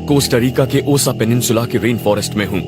Costa Rica के ओसा peninsula के रेन फॉरेस्ट में हूँ।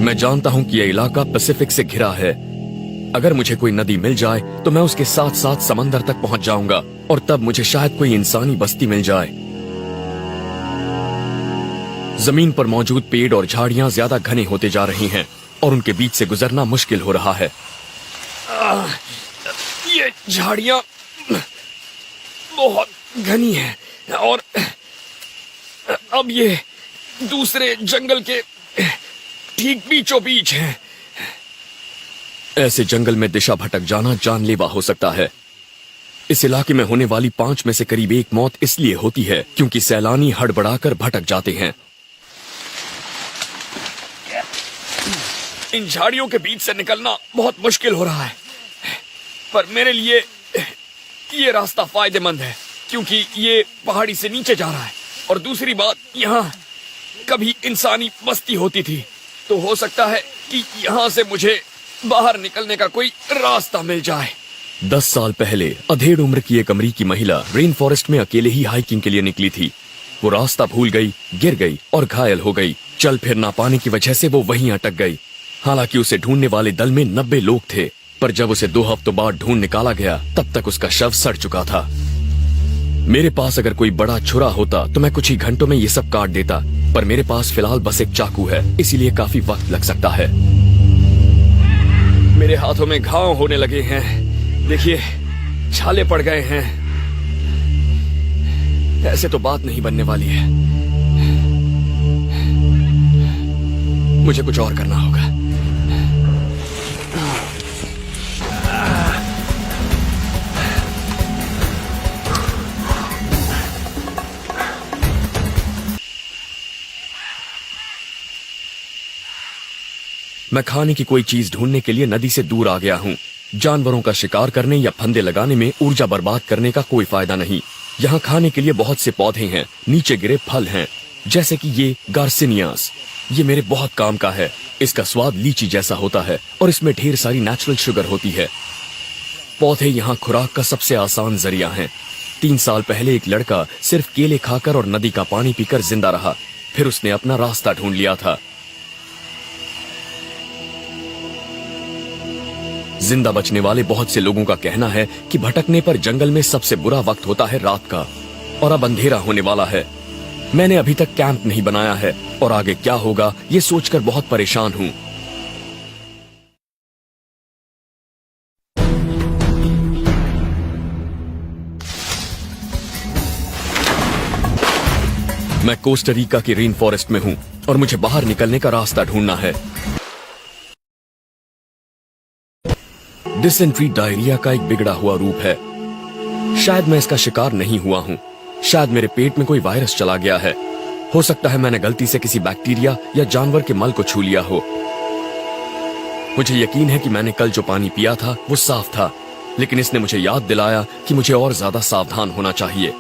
मैं जानता हूँ कि यह इलाका पैसिफिक से घिरा है। अगर मुझे कोई नदी मिल जाए तो मैं उसके साथ साथ समंदर तक पहुंच जाऊंगा और तब मुझे शायद कोई इंसानी बस्ती मिल जाए। जमीन पर मौजूद पेड़ और झाड़ियां ज्यादा घने होते जा रही हैं और उनके बीच से गुजरना मुश्किल हो रहा है। ये झाड़ियां बहुत घनी हैं और अब ये दूसरे जंगल के ठीक बीचों बीच हैं। ऐसे जंगल में दिशा भटक जाना जानलेवा हो सकता है। इस इलाके में होने वाली 5 में से करीब 1 मौत इसलिए होती है क्योंकि सैलानी हड़बड़ाकर भटक जाते हैं। इन झाड़ियों के बीच से निकलना बहुत मुश्किल हो रहा है, पर मेरे लिए ये रास्ता फायदेमंद है क्योंकि ये पहाड़ी से नीचे जा रहा है और दूसरी बात, यहाँ कभी इंसानी बस्ती होती थी, तो हो सकता है कि यहाँ से मुझे बाहर निकलने का कोई रास्ता मिल जाए। 10 साल पहले अधेड़ उम्र की एक अमेरिकी महिला रेन फॉरेस्ट में अकेले ही हाइकिंग के लिए निकली थी। वो रास्ता भूल गई, गिर गई और घायल हो गई। चल फिर ना पाने की वजह से वो वहीं अटक गई। हालांकि उसे ढूंढने वाले दल में 90 लोग थे, पर जब उसे 2 हफ्तों बाद ढूंढ निकाला गया तब तक उसका शव सड़ चुका था। मेरे पास अगर कोई बड़ा छुरा होता तो मैं कुछ ही घंटों में ये सब काट देता, पर मेरे पास फिलहाल बस एक चाकू है, इसीलिए काफी वक्त लग सकता है। मेरे हाथों में घाव होने लगे हैं, देखिए छाले पड़ गए हैं। ऐसे तो बात नहीं बनने वाली है, मुझे कुछ और करना होगा। मैं खाने की कोई चीज ढूंढने के लिए नदी से दूर आ गया हूँ। जानवरों का शिकार करने या फंदे लगाने में ऊर्जा बर्बाद करने का कोई फायदा नहीं। यहाँ खाने के लिए बहुत से पौधे हैं, नीचे गिरे फल हैं, जैसे कि ये गार्सिनियास। ये मेरे बहुत काम का है। इसका स्वाद लीची जैसा होता है और इसमें ढेर सारी नेचुरल शुगर होती है। पौधे यहाँ खुराक का सबसे आसान जरिया हैं। 3 साल पहले एक लड़का सिर्फ केले खाकर और नदी का पानी पीकर जिंदा रहा, फिर उसने अपना रास्ता ढूंढ लिया था। जिंदा बचने वाले बहुत से लोगों का कहना है कि भटकने पर जंगल में सबसे बुरा वक्त होता है रात का, और अब अंधेरा होने वाला है। मैंने अभी तक कैंप नहीं बनाया है और आगे क्या होगा ये सोचकर बहुत परेशान हूँ। मैं कोस्टा रिका के रेन फॉरेस्ट में हूँ और मुझे बाहर निकलने का रास्ता ढूंढना है। डिसेंट्री डायरिया का एक बिगड़ा हुआ रूप है। शायद मैं इसका शिकार नहीं हुआ हूँ, शायद मेरे पेट में कोई वायरस चला गया है। हो सकता है मैंने गलती से किसी बैक्टीरिया या जानवर के मल को छू लिया हो। मुझे यकीन है कि मैंने कल जो पानी पिया था वो साफ था, लेकिन इसने मुझे याद दिलाया कि मुझे और ज्यादा सावधान होना चाहिए।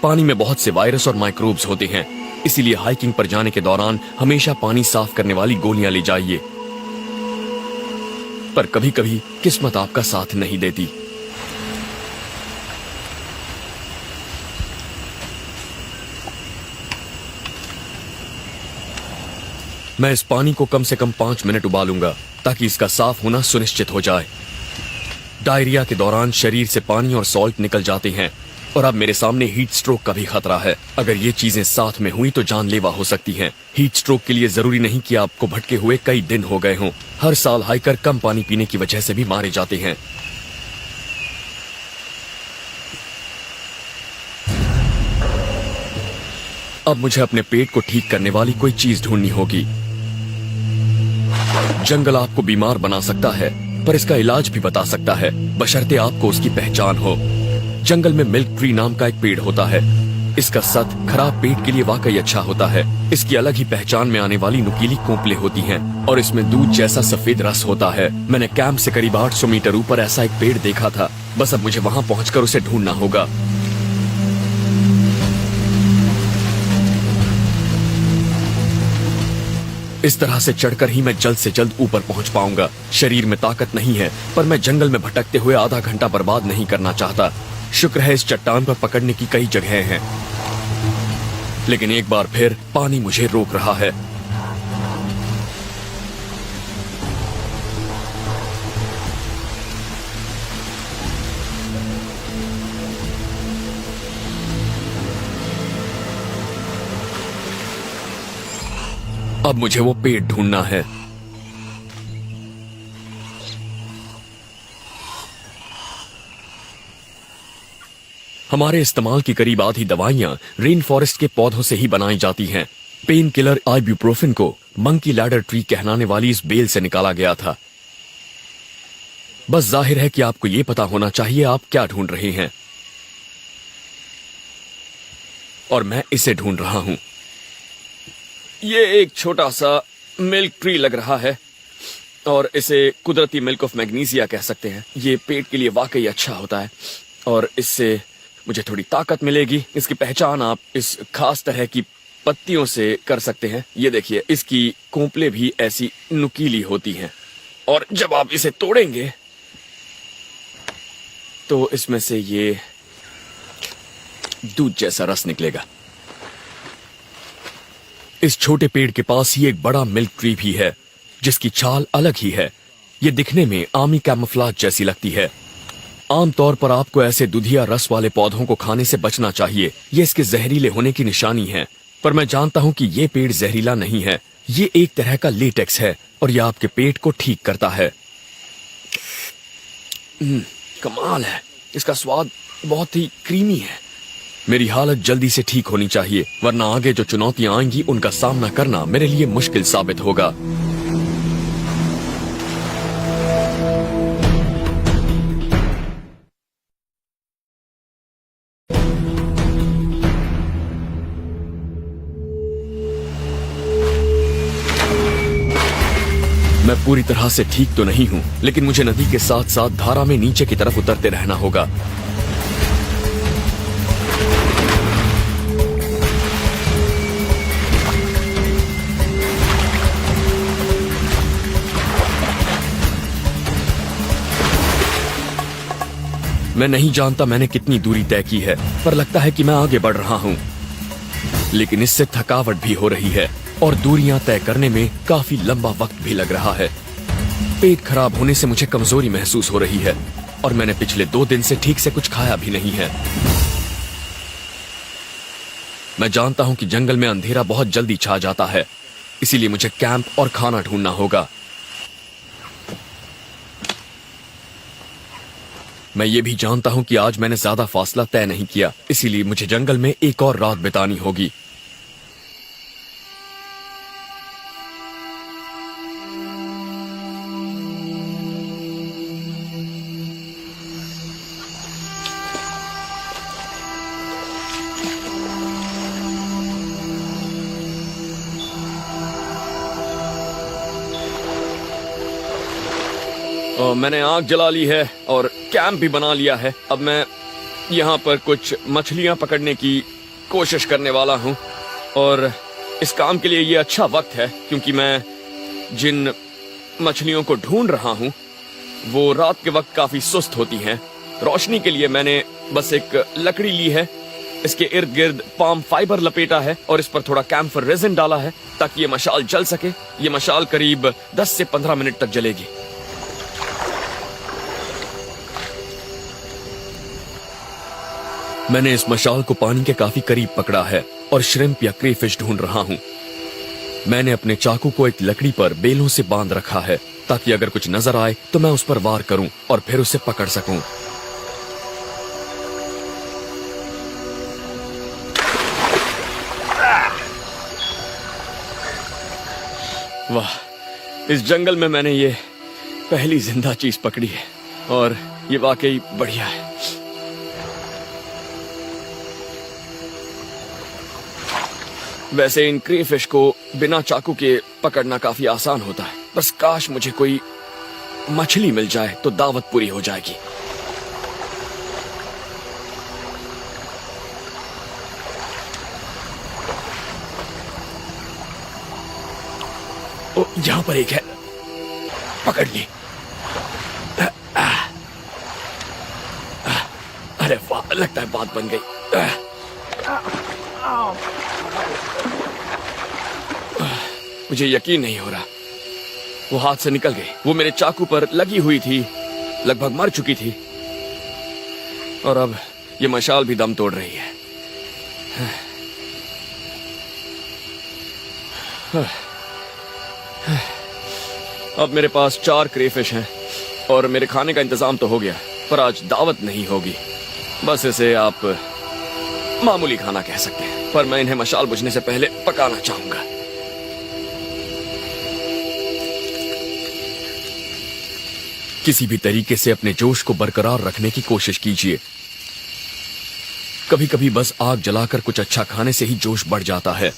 पानी में बहुत से वायरस और माइक्रोब्स होते हैं, इसीलिए हाइकिंग पर जाने के दौरान हमेशा पानी साफ करने वाली गोलियां ले जाइए। पर कभी कभी किस्मत आपका साथ नहीं देती। मैं इस पानी को कम से कम 5 मिनट उबालूंगा ताकि इसका साफ होना सुनिश्चित हो जाए। डायरिया के दौरान शरीर से पानी और सॉल्ट निकल जाते हैं और अब मेरे सामने हीट स्ट्रोक का भी खतरा है। अगर ये चीजें साथ में हुई तो जानलेवा हो सकती हैं। हीट स्ट्रोक के लिए जरूरी नहीं कि आपको भटके हुए कई दिन हो गए हों। हर साल हाइकर कम पानी पीने की वजह से भी मारे जाते हैं। अब मुझे अपने पेट को ठीक करने वाली कोई चीज ढूंढनी होगी। जंगल आपको बीमार बना सकता है, पर इसका इलाज भी बता सकता है, बशर्ते आपको उसकी पहचान हो। जंगल में मिल्क ट्री नाम का एक पेड़ होता है। इसका सत खराब पेट के लिए वाकई अच्छा होता है। इसकी अलग ही पहचान में आने वाली नुकीली कोंपले होती हैं और इसमें दूध जैसा सफेद रस होता है। मैंने कैंप से करीब 800 मीटर ऊपर ऐसा एक पेड़ देखा था। बस अब मुझे वहां पहुंचकर उसे ढूंढना होगा। इस तरह से चढ़कर ही मैं जल्द से जल्द ऊपर पहुंच पाऊंगा। शरीर में ताकत नहीं है, पर मैं जंगल में भटकते हुए आधा घंटा बर्बाद नहीं करना चाहता। शुक्र है इस चट्टान पर पकड़ने की कई जगहें हैं, लेकिन एक बार फिर पानी मुझे रोक रहा है। अब मुझे वो पेड़ ढूंढना है। हमारे इस्तेमाल की करीब आधी दवाइयां रेन फॉरेस्ट के पौधों से ही बनाई जाती हैं। पेन किलर आइब्यूप्रोफेन को मंकी लैडर ट्री कहलाने वाली इस बेल से निकाला गया था। बस जाहिर है कि आपको यह पता होना चाहिए आप क्या ढूंढ रहे हैं, और मैं इसे ढूंढ रहा हूं। ये एक छोटा सा मिल्क ट्री लग रहा है और इसे कुदरती मिल्क ऑफ मैग्नीशिया कह सकते हैं। ये पेट के लिए वाकई अच्छा होता है और इससे मुझे थोड़ी ताकत मिलेगी। इसकी पहचान आप इस खास तरह की पत्तियों से कर सकते हैं। ये देखिए, इसकी कोंपलें भी ऐसी नुकीली होती हैं और जब आप इसे तोड़ेंगे तो इसमें से ये दूध जैसा रस निकलेगा। इस छोटे पेड़ के पास ही एक बड़ा मिल्क ट्री भी है जिसकी छाल अलग ही है। ये दिखने में आमी कैमोफ्लेज जैसी लगती है। आमतौर पर आपको ऐसे दुधिया रस वाले पौधों को खाने से बचना चाहिए। ये इसके जहरीले होने की निशानी है, पर मैं जानता हूं कि ये पेड़ जहरीला नहीं है। ये एक तरह का लेटेक्स है और यह आपके पेट को ठीक करता है। कमाल है, इसका स्वाद बहुत ही क्रीमी है। मेरी हालत जल्दी से ठीक होनी चाहिए, वरना आगे जो चुनौतियां आएंगी उनका सामना करना मेरे लिए मुश्किल साबित होगा। मैं पूरी तरह से ठीक तो नहीं हूं, लेकिन मुझे नदी के साथ साथ धारा में नीचे की तरफ उतरते रहना होगा। मैं नहीं जानता मैंने कितनी दूरी तय की है, पर लगता है कि मैं आगे बढ़ रहा हूं। लेकिन इससे थकावट भी हो रही है और दूरियां तय करने में काफी लंबा वक्त भी लग रहा है। पेट खराब होने से मुझे कमजोरी महसूस हो रही है और मैंने पिछले 2 दिन से ठीक से कुछ खाया भी नहीं है। मैं जानता हूं कि जंगल में अंधेरा बहुत जल्दी छा जाता है, इसीलिए मुझे कैंप और खाना ढूंढना होगा। मैं ये भी जानता हूं कि आज मैंने ज्यादा फासला तय नहीं किया, इसीलिए मुझे जंगल में एक और रात बितानी होगी। मैंने आग जला ली है और कैंप भी बना लिया है। अब मैं यहाँ पर कुछ मछलियाँ पकड़ने की कोशिश करने वाला हूँ और इस काम के लिए ये अच्छा वक्त है क्योंकि मैं जिन मछलियों को ढूंढ रहा हूँ वो रात के वक्त काफी सुस्त होती हैं। रोशनी के लिए मैंने बस एक लकड़ी ली है, इसके इर्द गिर्द पाम फाइबर लपेटा है और इस पर थोड़ा कैम्फर रेजिन डाला है ताकि ये मशाल जल सके। ये मशाल करीब 10 से 15 मिनट तक जलेगी। मैंने इस मशाल को पानी के काफी करीब पकड़ा है और श्रिम्प या क्रेफिश ढूंढ रहा हूं। मैंने अपने चाकू को एक लकड़ी पर बेलों से बांध रखा है ताकि अगर कुछ नजर आए तो मैं उस पर वार करूं और फिर उसे पकड़ सकूं। वाह, इस जंगल में मैंने ये पहली जिंदा चीज पकड़ी है और ये वाकई बढ़िया है। वैसे इन क्रेफिश को बिना चाकू के पकड़ना काफी आसान होता है, बस काश मुझे कोई मछली मिल जाए तो दावत पूरी हो जाएगी। ओ, यहां पर एक है, पकड़ ली। अरे वाह, लगता है बात बन गई। मुझे यकीन नहीं हो रहा, वो हाथ से निकल गई। वो मेरे चाकू पर लगी हुई थी, लगभग मर चुकी थी, और अब ये मशाल भी दम तोड़ रही है। अब मेरे पास 4 क्रेफिश हैं और मेरे खाने का इंतजाम तो हो गया, पर आज दावत नहीं होगी। बस इसे आप मामूली खाना कह सकते हैं, पर मैं इन्हें मशाल बुझने से पहले पकाना चाहूंगा। किसी भी तरीके से अपने जोश को बरकरार रखने की कोशिश कीजिए। कभी कभी बस आग जलाकर कुछ अच्छा खाने से ही जोश बढ़ जाता है।